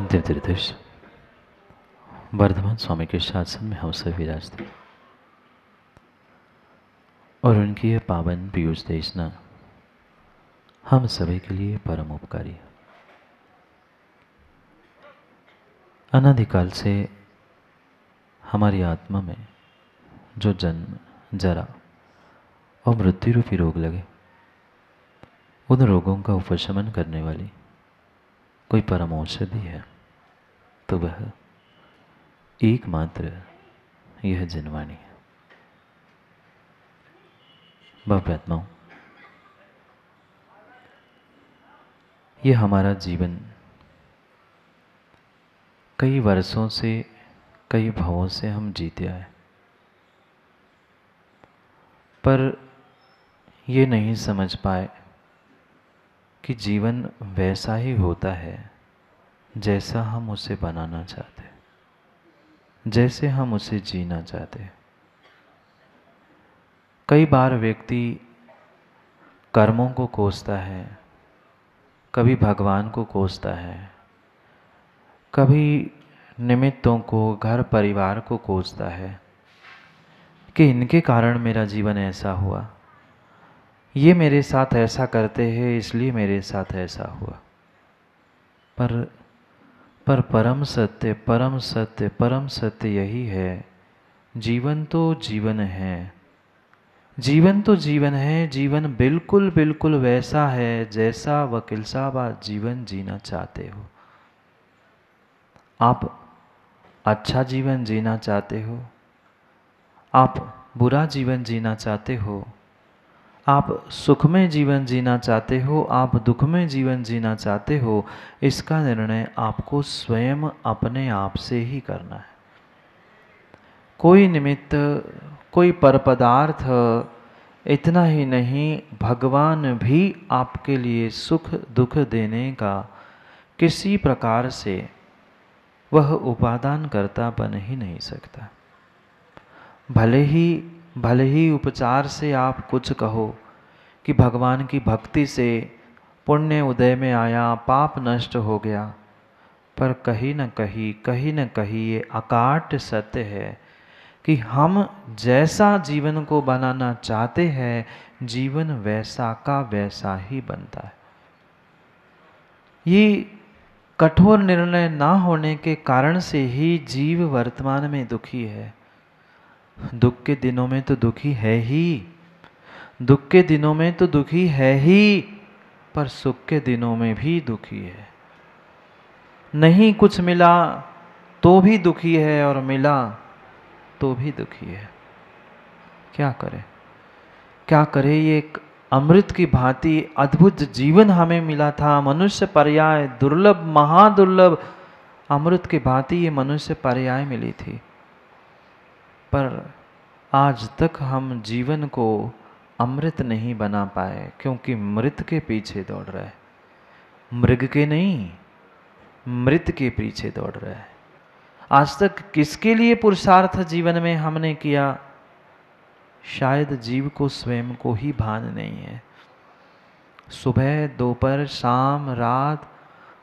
अंतिम त्रिदश वर्धमान स्वामी के शासन में हम सभी विराजते और उनकी यह पावन पीयूष देशना हम सभी के लिए परम उपकारी है। अनादिकाल से हमारी आत्मा में जो जन्म, जरा और मृत्यु रूपी रोग लगे, उन रोगों का उपशमन करने वाली कोई परम औषधि है तो वह एकमात्र यह जिनवाणी है। बाप्यात्माओं, यह हमारा जीवन कई वर्षों से, कई भावों से हम जीते आए, पर ये नहीं समझ पाए कि जीवन वैसा ही होता है जैसा हम उसे बनाना चाहते हैं, जैसे हम उसे जीना चाहते हैं। कई बार व्यक्ति कर्मों को कोसता है, कभी भगवान को कोसता है, कभी निमित्तों को, घर परिवार को कोसता है कि इनके कारण मेरा जीवन ऐसा हुआ, ये मेरे साथ ऐसा करते हैं इसलिए मेरे साथ ऐसा हुआ। पर परम सत्य, परम सत्य, परम सत्य यही है, जीवन तो जीवन है, जीवन तो जीवन है। जीवन बिल्कुल बिल्कुल वैसा है जैसा वकील साहब आज जीवन जीना चाहते हो। आप अच्छा जीवन जीना चाहते हो, आप बुरा जीवन जीना चाहते हो, आप सुख में जीवन जीना चाहते हो, आप दुख में जीवन जीना चाहते हो, इसका निर्णय आपको स्वयं अपने आप से ही करना है। कोई निमित्त, कोई परपदार्थ, इतना ही नहीं, भगवान भी आपके लिए सुख दुख देने का किसी प्रकार से वह उपादान करता बन ही नहीं सकता। भले ही उपचार से आप कुछ कहो कि भगवान की भक्ति से पुण्य उदय में आया, पाप नष्ट हो गया, पर कहीं न कहीं ये अकाट्य सत्य है कि हम जैसा जीवन को बनाना चाहते हैं, जीवन वैसा का वैसा ही बनता है। ये कठोर निर्णय ना होने के कारण से ही जीव वर्तमान में दुखी है। दुख के दिनों में तो दुखी है ही, दुख के दिनों में तो दुखी है ही, पर सुख के दिनों में भी दुखी है। नहीं कुछ मिला तो भी दुखी है और मिला तो भी दुखी है। क्या करे, क्या करे। ये एक अमृत की भांति अद्भुत जीवन हमें मिला था, मनुष्य पर्याय, दुर्लभ, महादुर्लभ अमृत की भांति ये मनुष्य पर्याय मिली थी, पर आज तक हम जीवन को अमृत नहीं बना पाए, क्योंकि मृत के पीछे दौड़ रहा है, मृग के नहीं, मृत के पीछे दौड़ रहा है। आज तक किसके लिए पुरुषार्थ जीवन में हमने किया, शायद जीव को स्वयं को ही भान नहीं है। सुबह, दोपहर, शाम, रात,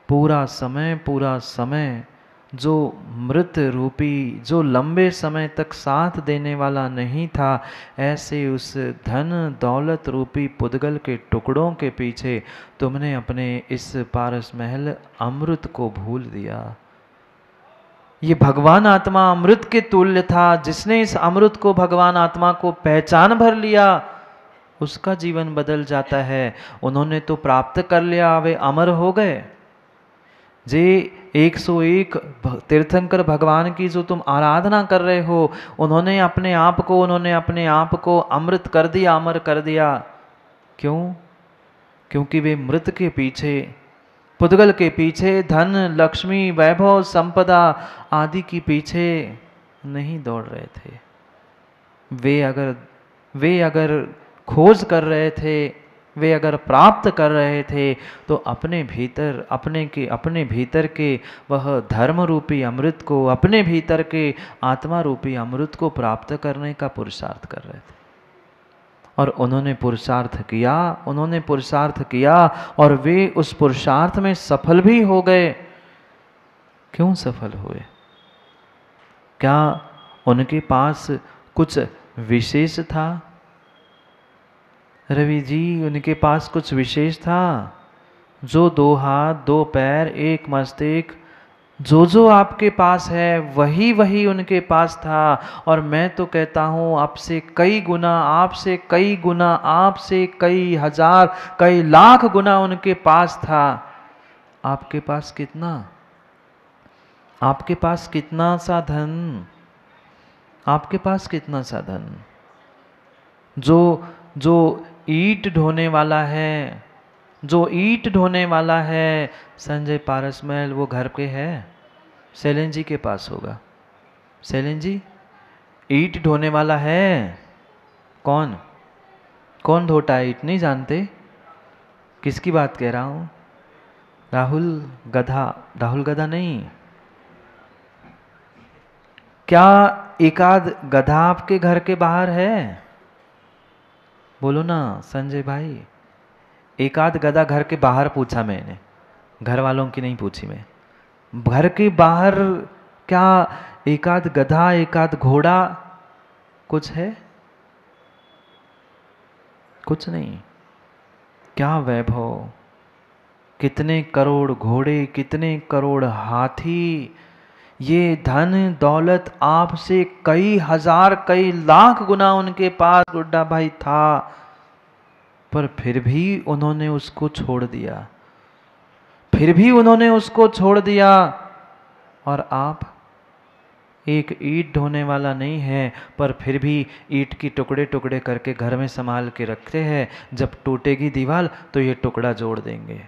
पूरा समय जो मृत रूपी, जो लंबे समय तक साथ देने वाला नहीं था, ऐसे उस धन दौलत रूपी पुद्गल के टुकड़ों के पीछे तुमने अपने इस पारस महल अमृत को भूल दिया। ये भगवान आत्मा अमृत के तुल्य था, जिसने इस अमृत को, भगवान आत्मा को पहचान भर लिया, उसका जीवन बदल जाता है। उन्होंने तो प्राप्त कर लिया, वे अमर हो गए। जे 101 तीर्थंकर भगवान की जो तुम आराधना कर रहे हो, उन्होंने अपने आप को अमृत कर दिया, अमर कर दिया। क्यों? क्योंकि वे मृत के पीछे, पुद्गल के पीछे, धन, लक्ष्मी, वैभव, संपदा आदि के पीछे नहीं दौड़ रहे थे। वे अगर खोज कर रहे थे, वे अगर प्राप्त कर रहे थे, तो अपने भीतर के वह धर्म रूपी अमृत को, अपने भीतर के आत्मा रूपी अमृत को प्राप्त करने का पुरुषार्थ कर रहे थे। और उन्होंने पुरुषार्थ किया और वे उस पुरुषार्थ में सफल भी हो गए। क्यों सफल हुए? क्या उनके पास कुछ विशेष था? रवि जी, उनके पास कुछ विशेष था? जो 2 हाथ 2 पैर एक मस्तक, जो आपके पास है वही वही उनके पास था। और मैं तो कहता हूँ आपसे कई गुना, आपसे कई गुना, आपसे कई हजार, कई लाख गुना उनके पास था। आपके पास कितना? आपके पास कितना सा धन? आपके पास कितना सा धन? जो जो ईंट ढोने वाला है, जो ईंट ढोने वाला है, संजय पारसमल, वो घर पे है? शैलेंद्र जी के पास होगा। शैलेंद्र जी, ईंट ढोने वाला है? कौन? कौन ढोता है ईंट? नहीं जानते? किसकी बात कह रहा हूँ? राहुल गधा? राहुल गधा नहीं। क्या एकाध गधा आपके घर के बाहर है? बोलो ना संजय भाई। एकाध गधा घर के बाहर पूछा मैंने, घर वालों की नहीं पूछी मैं। घर के बाहर क्या एकाध गधा, एकाध घोड़ा कुछ है? कुछ नहीं। क्या वैभव, कितने करोड़ घोड़े, कितने करोड़ हाथी, ये धन दौलत आपसे कई हजार कई लाख गुना उनके पास गुड्डा भाई था, पर फिर भी उन्होंने उसको छोड़ दिया, फिर भी उन्होंने उसको छोड़ दिया। और आप एक ईंट ढोने वाला नहीं है, पर फिर भी ईंट की टुकड़े टुकड़े करके घर में संभाल के रखते हैं। जब टूटेगी दीवार तो ये टुकड़ा जोड़ देंगे।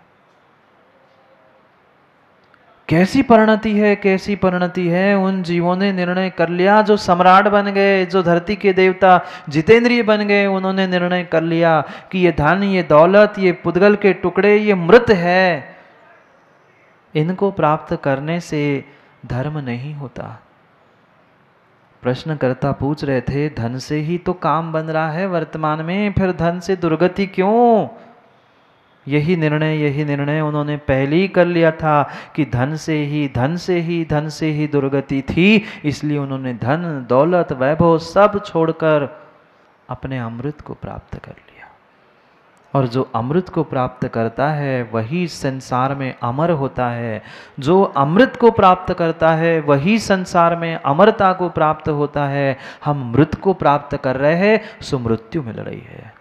कैसी परिणति है, कैसी परिणति है। उन जीवों ने निर्णय कर लिया, जो सम्राट बन गए, जो धरती के देवता जितेंद्रिय बन गए, उन्होंने निर्णय कर लिया कि ये धन, ये दौलत, ये पुद्गल के टुकड़े, ये मृत है, इनको प्राप्त करने से धर्म नहीं होता। प्रश्नकर्ता पूछ रहे थे, धन से ही तो काम बन रहा है वर्तमान में, फिर धन से दुर्गति क्यों? यही निर्णय उन्होंने पहले ही कर लिया था कि धन से ही दुर्गति थी। इसलिए उन्होंने धन दौलत वैभव सब छोड़कर अपने अमृत को प्राप्त कर लिया। और जो अमृत को प्राप्त करता है वही संसार में अमर होता है। जो अमृत को प्राप्त करता है वही संसार में अमरता को प्राप्त होता है। हम मृत को प्राप्त कर रहे हैं, सो मृत्यु मिल रही है।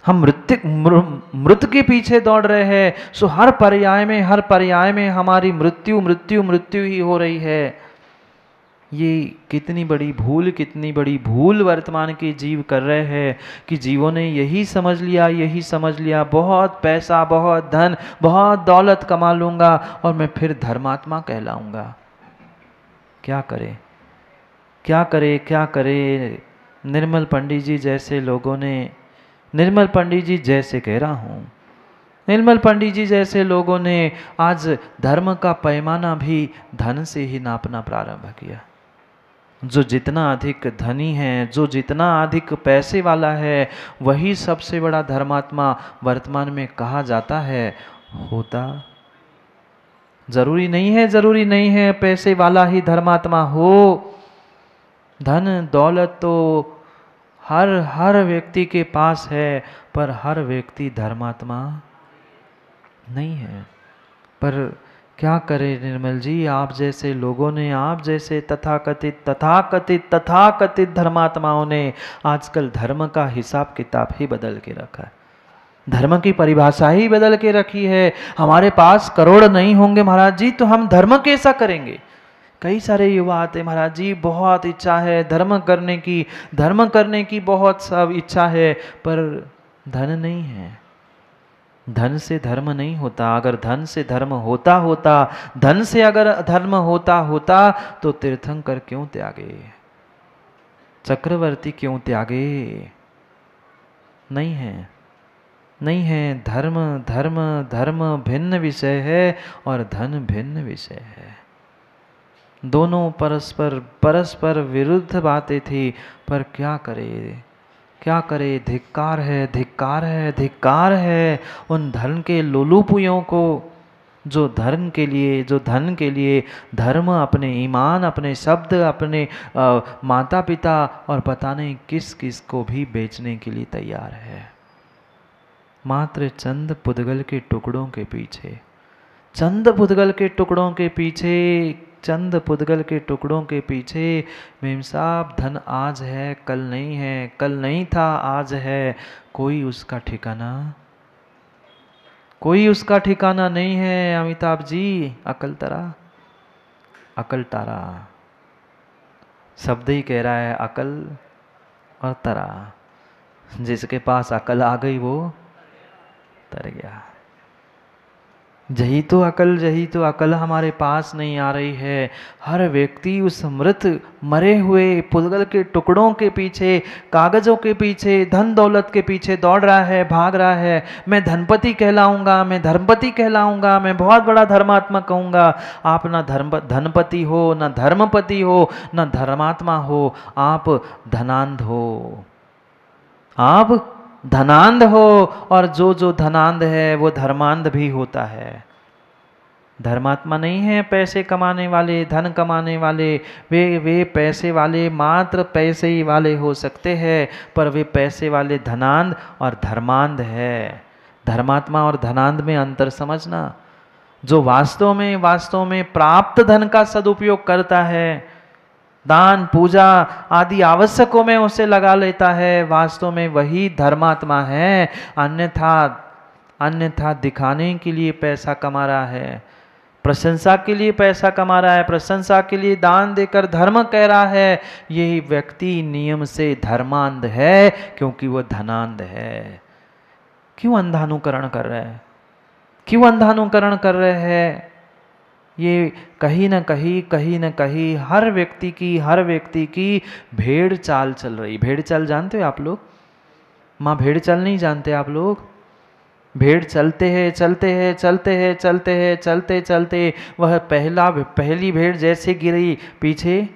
हम मृत के पीछे दौड़ रहे हैं, सो हर पर्याय में हमारी मृत्यु मृत्यु मृत्यु ही हो रही है। ये कितनी बड़ी भूल वर्तमान के जीव कर रहे हैं कि जीवों ने यही समझ लिया, बहुत पैसा, बहुत धन, बहुत दौलत कमा लूंगा और मैं फिर धर्मात्मा कहलाऊंगा। क्या करे, क्या करे, क्या करे। निर्मल पंडित जी जैसे लोगों ने, निर्मल पंडित जी जैसे कह रहा हूँ, निर्मल पंडित जी जैसे लोगों ने आज धर्म का पैमाना भी धन से ही नापना प्रारंभ किया। जो जितना अधिक धनी है, जो जितना अधिक पैसे वाला है, वही सबसे बड़ा धर्मात्मा वर्तमान में कहा जाता है। होता जरूरी नहीं है पैसे वाला ही धर्मात्मा हो। धन दौलत तो हर व्यक्ति के पास है, पर हर व्यक्ति धर्मात्मा नहीं है। पर क्या करे निर्मल जी, आप जैसे लोगों ने, आप जैसे तथाकथित धर्मात्माओं ने आजकल धर्म का हिसाब किताब ही बदल के रखा है, धर्म की परिभाषा ही बदल के रखी है। हमारे पास करोड़ नहीं होंगे महाराज जी तो हम धर्म कैसा करेंगे। कई सारे युवा आते, महाराज जी बहुत इच्छा है धर्म करने की बहुत सब इच्छा है, पर धन नहीं है। धन से धर्म नहीं होता। अगर धन से धर्म होता तो तीर्थंकर क्यों त्यागे, चक्रवर्ती क्यों त्यागे। नहीं है। धर्म भिन्न विषय है और धन भिन्न विषय है। दोनों परस्पर विरुद्ध बातें थी, पर क्या करे। धिक्कार है उन धन के लोलुपियों को, जो धर्म के लिए, जो धन के लिए धर्म, अपने ईमान, अपने शब्द, अपने माता पिता और पता नहीं किस किस को भी बेचने के लिए तैयार है, मात्र चंद पुद्गल के टुकड़ों के पीछे, चंद पुद्गल के टुकड़ों के पीछे, चंद पुद्गल के टुकड़ों के पीछे। मेम साहब, धन आज है कल नहीं है, कल नहीं था आज है, कोई उसका ठिकाना, कोई उसका ठिकाना नहीं है। अमिताभ जी, अकल तारा, अकल तारा शब्द ही कह रहा है, अकल और तारा। जिसके पास अकल आ गई वो तर गया। यही तो अकल, यही तो अकल हमारे पास नहीं आ रही है। हर व्यक्ति उस मृत मरे हुए पुद्गल के टुकड़ों के पीछे, कागजों के पीछे, धन दौलत के पीछे दौड़ रहा है, भाग रहा है। मैं धनपति कहलाऊंगा, मैं धर्मपति कहलाऊंगा, मैं बहुत बड़ा धर्मात्मा कहूंगा। आप ना धनपति हो, ना धर्मपति हो, ना धर्मात्मा हो, आप धनांध हो, आप धनांध हो। और जो जो धनांध है वो धर्मांध भी होता है। धर्मात्मा नहीं है पैसे कमाने वाले, धन कमाने वाले। वे पैसे वाले मात्र पैसे ही वाले हो सकते हैं, पर वे पैसे वाले धनांध और धर्मांध है। धर्मात्मा और धनांध में अंतर समझना। जो वास्तव में प्राप्त धन का सदुपयोग करता है, दान पूजा आदि आवश्यकों में उसे लगा लेता है, वास्तव में वही धर्मात्मा है। अन्यथा दिखाने के लिए पैसा कमा रहा है, प्रशंसा के लिए पैसा कमा रहा है, प्रशंसा के लिए दान देकर धर्म कह रहा है, यही व्यक्ति नियम से धर्मांध है, क्योंकि वह धनांध है। क्यों अंधानुकरण कर रहे हैं? क्यों अंधानुकरण कर रहे हैं? ये कहीं न कहीं हर व्यक्ति की भेड़ चाल चल रही। भेड़ चाल जानते हो आप लोग? माँ भेड़ चाल नहीं जानते आप लोग? भेड़ चलते वह पहली भेड़ जैसे गिरी, पीछे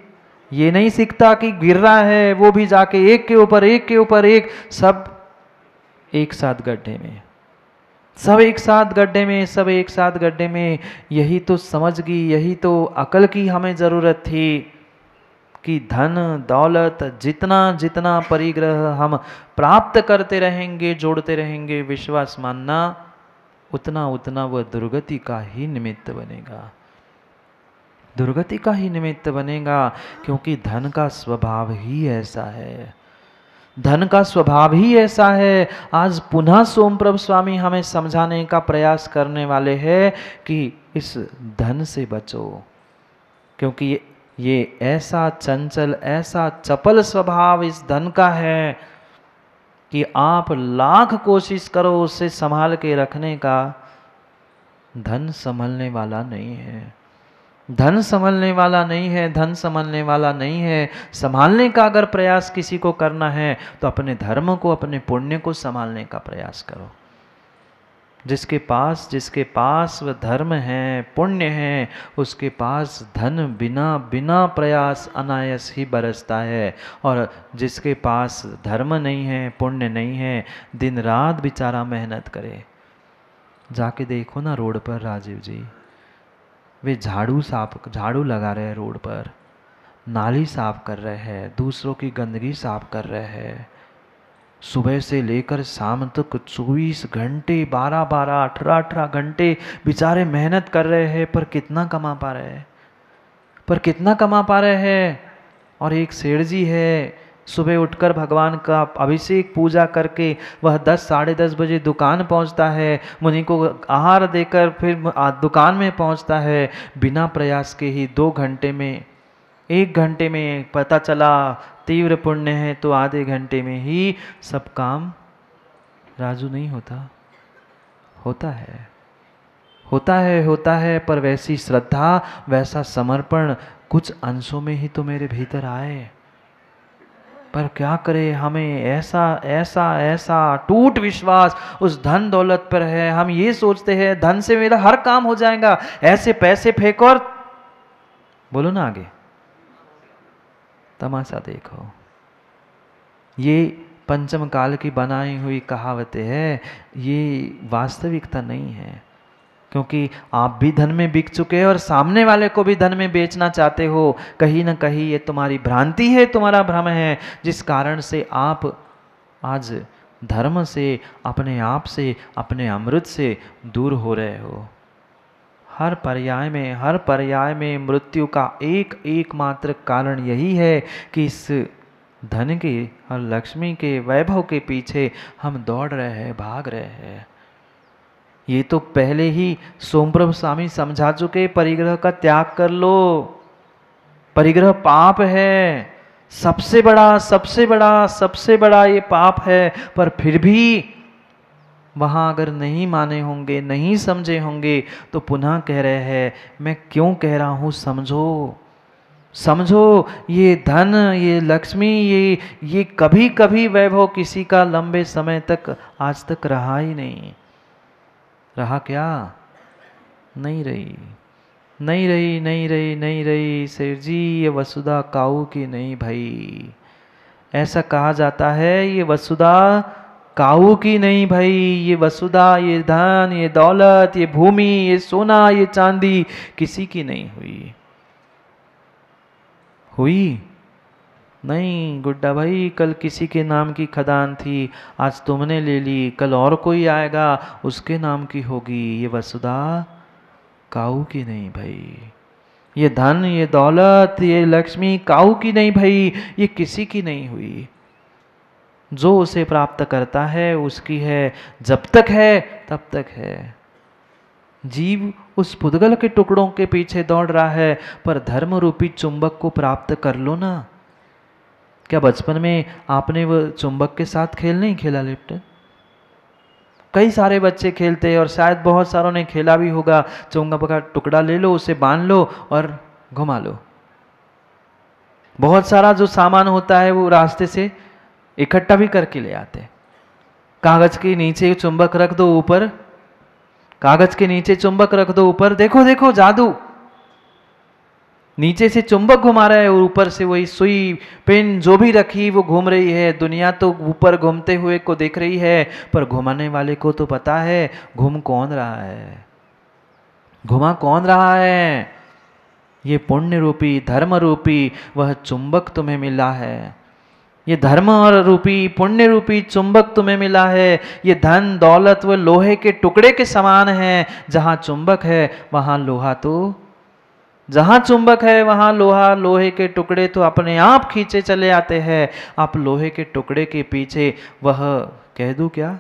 ये नहीं सीखता कि गिर रहा है, वो भी जाके एक के ऊपर एक सब एक साथ गड्ढे में, सब एक साथ गड्ढे में। यही तो समझ गई, यही तो अकल की हमें जरूरत थी कि धन दौलत जितना परिग्रह हम प्राप्त करते रहेंगे, जोड़ते रहेंगे, विश्वास मानना उतना वह दुर्गति का ही निमित्त बनेगा, दुर्गति का ही निमित्त बनेगा। क्योंकि धन का स्वभाव ही ऐसा है, धन का स्वभाव ही ऐसा है। आज पुनः सोमप्रभ स्वामी हमें समझाने का प्रयास करने वाले हैं कि इस धन से बचो, क्योंकि ये ऐसा चंचल, ऐसा चपल स्वभाव इस धन का है कि आप लाख कोशिश करो उसे संभाल के रखने का, धन संभलने वाला नहीं है, धन संभलने वाला नहीं है, धन संभलने वाला नहीं है। संभालने का अगर प्रयास किसी को करना है तो अपने धर्म को, अपने पुण्य को संभालने का प्रयास करो। जिसके पास वह धर्म है, पुण्य है, उसके पास धन बिना प्रयास अनायास ही बरसता है। और जिसके पास धर्म नहीं है, पुण्य नहीं है, दिन रात बेचारा मेहनत करे। जाके देखो ना रोड पर राजीव जी, वे झाड़ू लगा रहे हैं रोड पर, नाली साफ कर रहे हैं, दूसरों की गंदगी साफ कर रहे हैं। सुबह से लेकर शाम तक 24 घंटे, 12-12, 18-18 घंटे बेचारे मेहनत कर रहे हैं, पर कितना कमा पा रहे हैं? और एक सेठ जी है, सुबह उठकर भगवान का अभिषेक पूजा करके वह 10 साढ़े 10 बजे दुकान पहुंचता है, मुनि को आहार देकर फिर दुकान में पहुंचता है। बिना प्रयास के ही 2 घंटे में, 1 घंटे में पता चला तीव्र पुण्य है तो आधे घंटे में ही सब काम राजू नहीं होता, होता है। पर वैसी श्रद्धा, वैसा समर्पण कुछ अंशों में ही तो मेरे भीतर आए। पर क्या करे, हमें ऐसा टूट विश्वास उस धन दौलत पर है। हम ये सोचते हैं धन से मेरा हर काम हो जाएगा, ऐसे पैसे फेंको और बोलो ना आगे तमाशा देखो। ये पंचम काल की बनाई हुई कहावतें हैं, ये वास्तविकता नहीं है। क्योंकि आप भी धन में बिक चुके हैं और सामने वाले को भी धन में बेचना चाहते हो। कहीं ना कहीं ये तुम्हारी भ्रांति है, तुम्हारा भ्रम है, जिस कारण से आप आज धर्म से, अपने आप से, अपने अमृत से दूर हो रहे हो। हर पर्याय में मृत्यु का एकमात्र कारण यही है कि इस धन के और लक्ष्मी के वैभव के पीछे हम दौड़ रहे हैं, भाग रहे हैं। ये तो पहले ही सोमप्रभ स्वामी समझा चुके, परिग्रह का त्याग कर लो। परिग्रह पाप है, सबसे बड़ा ये पाप है। पर फिर भी वहाँ अगर नहीं माने होंगे, नहीं समझे होंगे, तो पुनः कह रहे हैं, मैं क्यों कह रहा हूँ, समझो। ये धन, ये लक्ष्मी, ये कभी कभी वैभव किसी का लंबे समय तक आज तक रहा ही नहीं। रहा क्या? नहीं रही शेर जी, ये वसुधा काऊ की नहीं भाई। ऐसा कहा जाता है, ये वसुधा काऊ की नहीं भाई। ये वसुधा, ये धन, ये दौलत, ये भूमि, ये सोना, ये चांदी किसी की नहीं हुई नहीं गुड्डा भाई। कल किसी के नाम की खदान थी, आज तुमने ले ली, कल और कोई आएगा उसके नाम की होगी। ये वसुधा काऊ की नहीं भाई। ये धन, ये दौलत, ये लक्ष्मी काऊ की नहीं भाई, ये किसी की नहीं हुई। जो उसे प्राप्त करता है उसकी है, जब तक है तब तक है। जीव उस पुद्गल के टुकड़ों के पीछे दौड़ रहा है, पर धर्म रूपी चुंबक को प्राप्त कर लो ना। क्या बचपन में आपने वो चुंबक के साथ खेल नहीं खेला लिप्टन? कई सारे बच्चे खेलते हैं और शायद बहुत सारों ने खेला भी होगा। चुंबक का टुकड़ा ले लो, उसे बांध लो और घुमा लो। बहुत सारा जो सामान होता है वो रास्ते से इकट्ठा भी करके ले आते। कागज के नीचे चुंबक रख दो ऊपर, कागज के नीचे चुंबक रख दो ऊपर, देखो देखो जादू, नीचे से चुंबक घुमा रहा है और ऊपर से वही सुई पेन जो भी रखी वो घूम रही है। दुनिया तो ऊपर घूमते हुए को देख रही है, पर घुमाने वाले को तो पता है घूम कौन रहा है, घुमा कौन रहा है। ये पुण्य रूपी, धर्म रूपी वह चुंबक तुम्हें मिला है। ये धर्म और रूपी, पुण्य रूपी चुंबक तुम्हें मिला है। ये धन दौलत व लोहे के टुकड़े के समान है। जहां चुंबक है वहां लोहा, तो जहां चुंबक है वहां लोहा, लोहे के टुकड़े तो अपने आप खींचे चले आते हैं। आप लोहे के टुकड़े के पीछे वह कह दूं क्या,